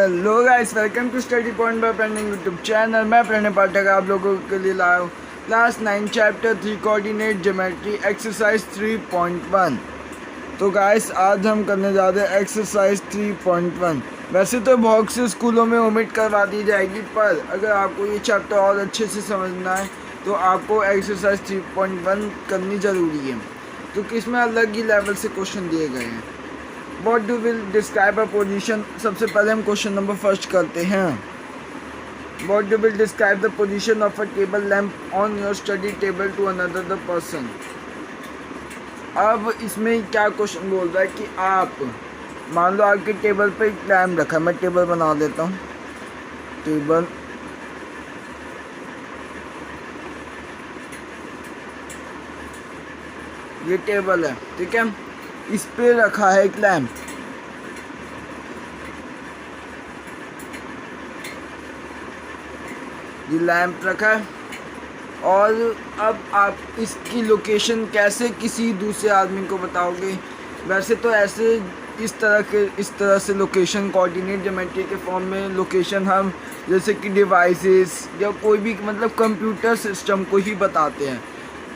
Hello guys, welcome to study point by Pranay YouTube channel. मैं प्रणय पाठक आप लोगों के लिए लाया हूँ class 9 chapter 3 coordinate geometry exercise 3.1। तो गाइस आज हम करने जा रहे हैं एक्सरसाइज 3.1। वैसे तो बहुत से स्कूलों में ओमिट करवा दी जाएगी, पर अगर आपको ये चैप्टर और अच्छे से समझना है तो आपको एक्सरसाइज 3.1 करनी ज़रूरी है, क्योंकि इसमें अलग ही लेवल से क्वेश्चन दिए गए हैं। What do will describe a position? सबसे पहले हम क्वेश्चन नंबर फर्स्ट करते हैं। What do will describe the position of a table lamp on your study table to another the person? अब इसमें क्या क्वेश्चन बोल रहा है कि आप मान लो आपके टेबल पे एक लैम्प रखा है। मैं टेबल बना देता हूँ। टेबल ये टेबल है, ठीक है। इस पे रखा है एक लैम्प। ये लैम्प रखा है और अब आप इसकी लोकेशन कैसे किसी दूसरे आदमी को बताओगे? वैसे तो ऐसे इस तरह से लोकेशन कोऑर्डिनेट ज्योमेट्री के फॉर्म में लोकेशन हम जैसे कि डिवाइसेस या कोई भी मतलब कंप्यूटर सिस्टम को ही बताते हैं।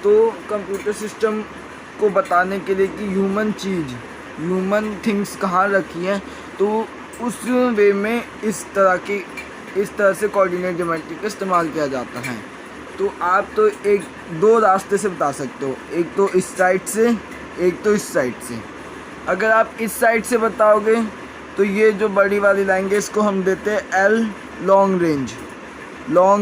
तो कंप्यूटर सिस्टम को बताने के लिए कि ह्यूमन थिंग्स कहाँ रखी हैं, तो उस वे में इस तरह से कोऑर्डिनेट ज्योमेट्री का इस्तेमाल किया जाता है। तो आप तो दो रास्ते से बता सकते हो, एक तो इस साइड से, एक तो इस साइड से। अगर आप इस साइड से बताओगे तो ये जो बड़ी वाली लाइन है इसको हम देते हैं एल, लॉन्ग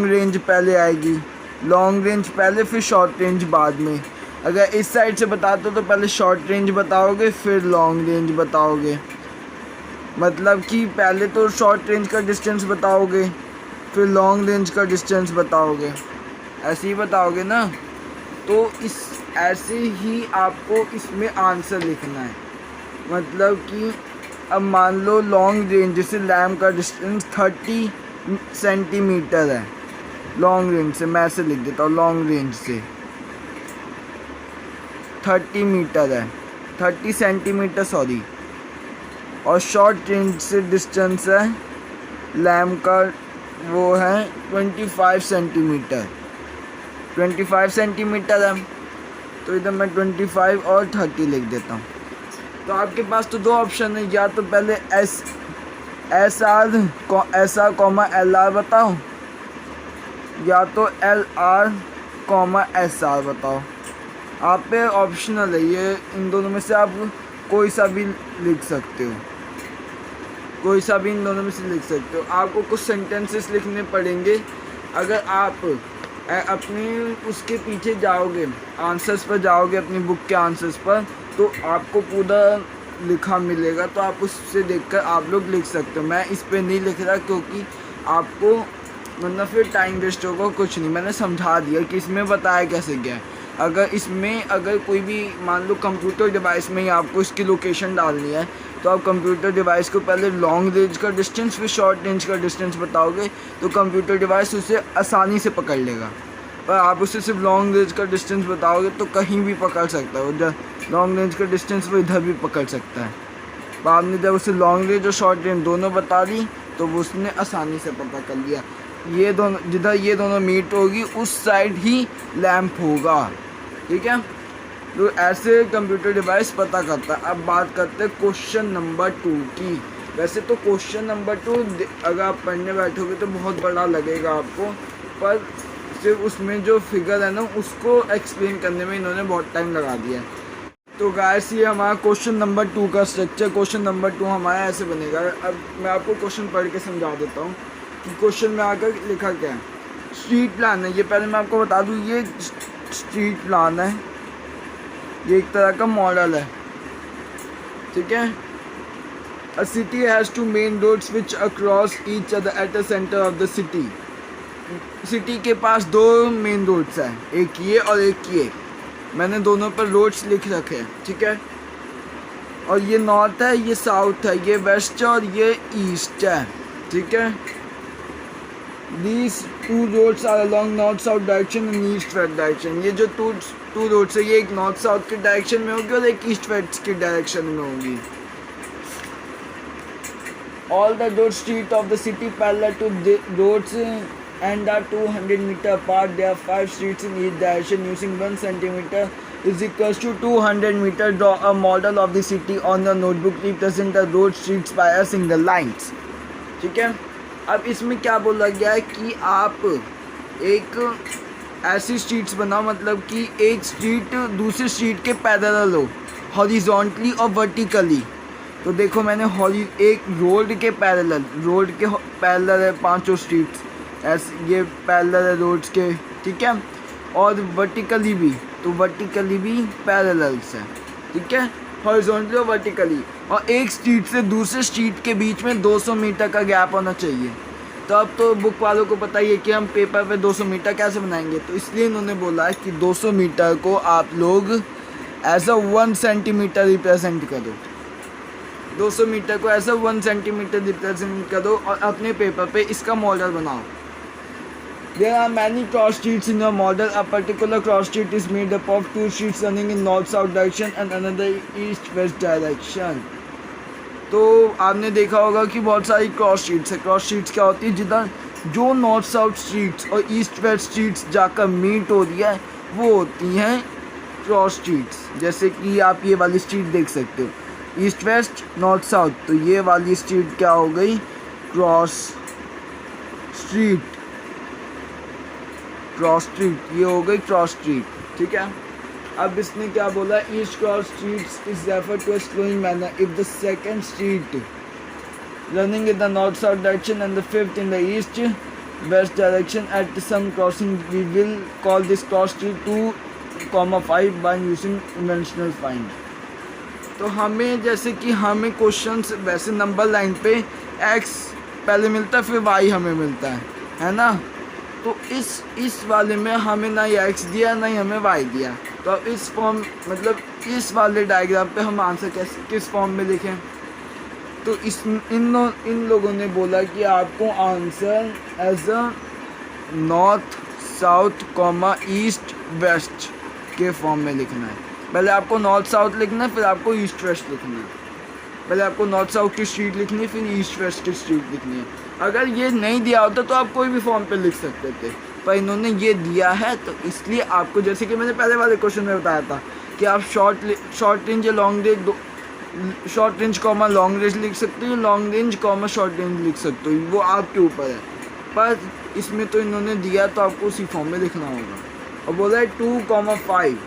रेंज पहले आएगी, लॉन्ग रेंज पहले फिर शॉर्ट रेंज बाद में। अगर इस साइड से बताते हो तो पहले शॉर्ट रेंज बताओगे फिर लॉन्ग रेंज बताओगे, मतलब कि पहले तो शॉर्ट रेंज का डिस्टेंस बताओगे फिर लॉन्ग रेंज का डिस्टेंस बताओगे, ऐसे ही बताओगे ना। तो ऐसे ही आपको इसमें आंसर लिखना है। मतलब कि अब मान लो लॉन्ग रेंज से लैम्प का डिस्टेंस 30 सेंटीमीटर है। लॉन्ग रेंज से मैं ऐसे लिख देता हूँ, लॉन्ग रेंज से 30 मीटर है, 30 सेंटीमीटर सॉरी। और शॉर्ट रेंज से डिस्टेंस है लैम्प का, वो है 25 सेंटीमीटर है। तो इधर मैं 25 और 30 लिख देता हूँ। तो आपके पास तो दो ऑप्शन है, या तो पहले S R comma L R बताओ, या तो L R comma S R बताओ। आप पे ऑप्शनल है ये, इन दोनों में से आप कोई सा भी लिख सकते हो, इन दोनों में से लिख सकते हो। आपको कुछ सेंटेंसेस लिखने पड़ेंगे। अगर आप अपनी उसके पीछे जाओगे, आंसर्स पर जाओगे, अपनी बुक के आंसर्स पर, तो आपको पूरा लिखा मिलेगा। तो आप उससे देखकर आप लोग लिख सकते हो। मैं इस पे नहीं लिख रहा क्योंकि आपको मतलब फिर टाइम वेस्ट होगा। कुछ नहीं, मैंने समझा दिया कि इसमें बताया कैसे गया है। अगर कोई भी मान लो कंप्यूटर डिवाइस में ही आपको इसकी लोकेशन डालनी है, तो आप कंप्यूटर डिवाइस को पहले लॉन्ग रेंज का डिस्टेंस फिर शॉर्ट रेंज का डिस्टेंस बताओगे, तो कंप्यूटर डिवाइस उसे आसानी से पकड़ लेगा। पर आप उसे सिर्फ लॉन्ग रेंज का डिस्टेंस बताओगे तो कहीं भी पकड़ सकता है। उधर लॉन्ग रेंज का डिस्टेंस वो इधर भी पकड़ सकता है। तो आपने जब उसे लॉन्ग रेंज और शॉर्ट रेंज दोनों बता दी तो वो उसने आसानी से पता कर लिया। जिधर ये दोनों मीट होगी उस साइड ही लैम्प होगा, ठीक है। तो ऐसे कंप्यूटर डिवाइस पता करता है। अब बात करते हैं क्वेश्चन नंबर 2 की। वैसे तो क्वेश्चन नंबर 2 अगर आप पढ़ने बैठोगे तो बहुत बड़ा लगेगा आपको, पर सिर्फ उसमें जो फिगर है ना उसको एक्सप्लेन करने में इन्होंने बहुत टाइम लगा दिया है। तो गाइस ये हमारा क्वेश्चन नंबर 2 का स्ट्रक्चर। क्वेश्चन नंबर 2 हमारा ऐसे बनेगा। अब मैं आपको क्वेश्चन पढ़ के समझा देता हूँ कि क्वेश्चन में आकर लिखा क्या है। स्ट्रीट प्लान है ये, पहले मैं आपको बता दूँ, ये स्ट्रीट प्लान है, ये एक तरह का मॉडल है, ठीक है। A city has 2 main roads which across each other at the centre of the city. City के पास 2 मेन रोड्स हैं, एक ये और एक ये। मैंने दोनों पर रोड्स लिख रखे हैं, ठीक है। और ये नॉर्थ है, ये साउथ है, ये वेस्ट है और ये ईस्ट है, ठीक है। These 2 roads are along north south direction and east west direction। ये जो टू रोड्स है ये एक नॉर्थ साउथ की डायरेक्शन में होगी और एक ईस्ट वेस्ट की डायरेक्शन में होगी। All the road streets of the city parallel to the roads and are 200 meter apart. There are 5 streets in each direction. Using 1 centimeter is equals to 200 meter. Draw a model of the city on the notebook. Represent the road streets by a single lines. ठीक है, अब इसमें क्या बोला गया है कि आप एक ऐसी स्ट्रीट्स बनाओ, मतलब कि एक स्ट्रीट दूसरी स्ट्रीट के पैरेलल हो, हॉरिजॉन्टली और वर्टिकली। तो देखो मैंने एक रोड के पैरेलल है 5 स्ट्रीट्स, ऐसे ये पैरेलल है रोड्स के, ठीक है। और वर्टिकली भी, तो वर्टिकली भी पैरेलल्स है, ठीक है, हॉरिजॉन्टली और वर्टिकली। और एक स्ट्रीट से दूसरे स्ट्रीट के बीच में 200 मीटर का गैप होना चाहिए। तो अब तो बुक वालों को पता ही है कि हम पेपर पे 200 मीटर कैसे बनाएंगे, तो इसलिए इन्होंने बोला है कि 200 मीटर को आप लोग एज अ 1 सेंटीमीटर रिप्रेजेंट करो। 200 मीटर को ऐसा 1 सेंटीमीटर रिप्रेजेंट करो और अपने पेपर पे इसका मॉडल बनाओ। There are many cross streets in your model. A particular cross street is made up of 2 streets running in north-south direction and another east-west direction. तो आपने देखा होगा कि बहुत सारी क्रॉस स्ट्रीट्स है। क्रॉस स्ट्रीट्स क्या होती है, जिधर जो नॉर्थ साउथ स्ट्रीट्स और ईस्ट वेस्ट स्ट्रीट्स जाकर मीट हो रही है वो होती हैं क्रॉस स्ट्रीट्स। जैसे कि आप ये वाली स्ट्रीट देख सकते हो, ईस्ट वेस्ट नॉर्थ साउथ, तो ये वाली स्ट्रीट क्या हो गई, क्रॉस स्ट्रीट, ये हो गई क्रॉस स्ट्रीट, ठीक है। अब इसने क्या बोला, each cross street is refer to slowing manner if the second street running in the north south direction and the fifth in the east west direction at some crossing we will call this cross street 2,5 by using conventional find. तो हमें जैसे कि हमें questions वैसे number line पे x पहले मिलता है फिर वाई हमें मिलता है ना। तो इस वाले में हमें ना ही एक्स दिया ना ही हमें वाई दिया। तो अब इस फॉर्म मतलब इस वाले डायग्राम पे हम आंसर किस फॉर्म में लिखें, तो इन लोगों ने बोला कि आपको answer as a north south comma east west के फॉर्म में लिखना है। पहले आपको नॉर्थ साउथ लिखना है, फिर आपको ईस्ट वेस्ट लिखना है। पहले आपको नॉर्थ साउथ की स्ट्रीट लिखनी है, फिर ईस्ट वेस्ट की स्ट्रीट लिखनी है। अगर ये नहीं दिया होता तो आप कोई भी फॉर्म पे लिख सकते थे, पर इन्होंने ये दिया है तो इसलिए आपको, जैसे कि मैंने पहले वाले क्वेश्चन में बताया था कि आप शॉर्ट रेंज या long range, short range comma long range लिख सकते हो, long range comma short range लिख सकते हो, वो आपके ऊपर है। पर इसमें तो इन्होंने दिया तो आपको उसी फॉर्म में लिखना होगा। और बोला है 2,5,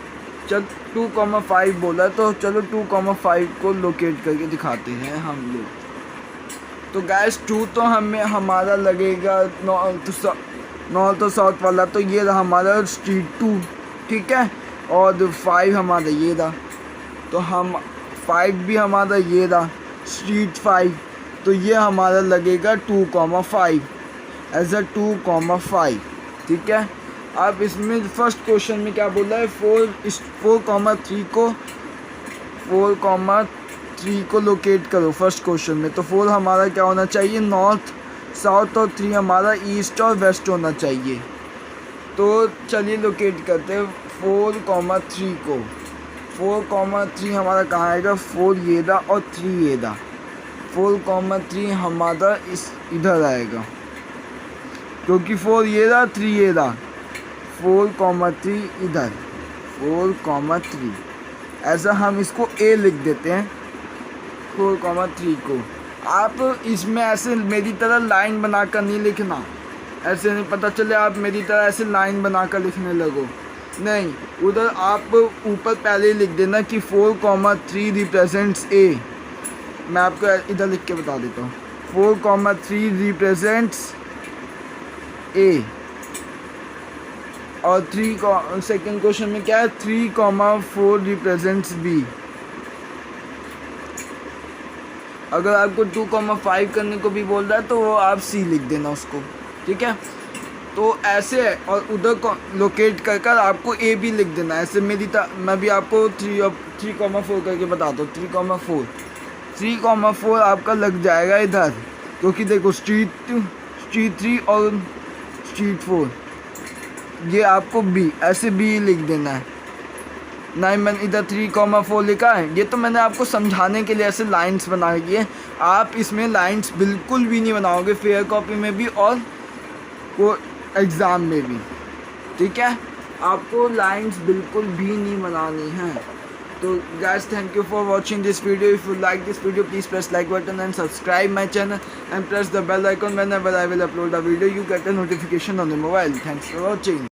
चल 2,5 बोला, तो चलो 2,5 को लोकेट करके दिखाते हैं हम लोग। तो गैस 2 तो हमारा लगेगा नॉर्थ और साउथ वाला, तो ये रहा हमारा स्ट्रीट 2, ठीक है। और 5 हमारा ये रहा, तो हम 5 भी हमारा ये रहा स्ट्रीट 5, तो ये हमारा लगेगा 2,5 एज अ 2,5, ठीक है। अब इसमें फर्स्ट क्वेश्चन में क्या बोला है, 4,3 को लोकेट करो फर्स्ट क्वेश्चन में। तो 4 हमारा क्या होना चाहिए, नॉर्थ साउथ, और 3 हमारा ईस्ट और वेस्ट होना चाहिए। तो चलिए लोकेट करते हैं 4,3 को। 4,3 हमारा कहाँ आएगा, 4 ये दा और 3 ये दा। 4,3 हमारा इधर आएगा, क्योंकि 4 ये दा 3 ये दा। 4,3 इधर, 4,3 ऐसा हम इसको ए लिख देते हैं। 4,3 को आप इसमें ऐसे मेरी तरह लाइन बनाकर नहीं लिखना, ऐसे नहीं पता चले आप मेरी तरह ऐसे लाइन बनाकर लिखने लगो, नहीं, उधर आप ऊपर पहले ही लिख देना कि 4,3 रिप्रेजेंट्स ए। मैं आपको इधर लिख के बता देता हूँ, 4,3 रिप्रेजेंट्स ए। और 3 सेकेंड क्वेश्चन में क्या है, 3,4 रिप्रेजेंट्स बी। अगर आपको 2,5 करने को भी बोल रहा है तो वो आप सी लिख देना उसको, ठीक है। तो ऐसे है, और उधर को लोकेट कर आपको ए भी लिख देना। ऐसे मैं भी आपको 3,4 करके बता दूँ। 3,4 आपका लग जाएगा इधर, क्योंकि देखो स्ट्रीट 3 और स्ट्रीट 4, ये आपको बी, ऐसे बी लिख देना है, ना ही मैंने इधर 3,4 लिखा है। ये तो मैंने आपको समझाने के लिए ऐसे लाइंस बना दी है। आप इसमें लाइंस बिल्कुल भी नहीं बनाओगे, फेयर कॉपी में भी और को एग्ज़ाम में भी, ठीक है। आपको लाइंस बिल्कुल भी नहीं बनानी है। तो guys, thank you for watching this video. If you like this video, please press like button and subscribe my channel and press the bell icon. Whenever I will upload a video, you get a notification on the mobile. Thanks for watching.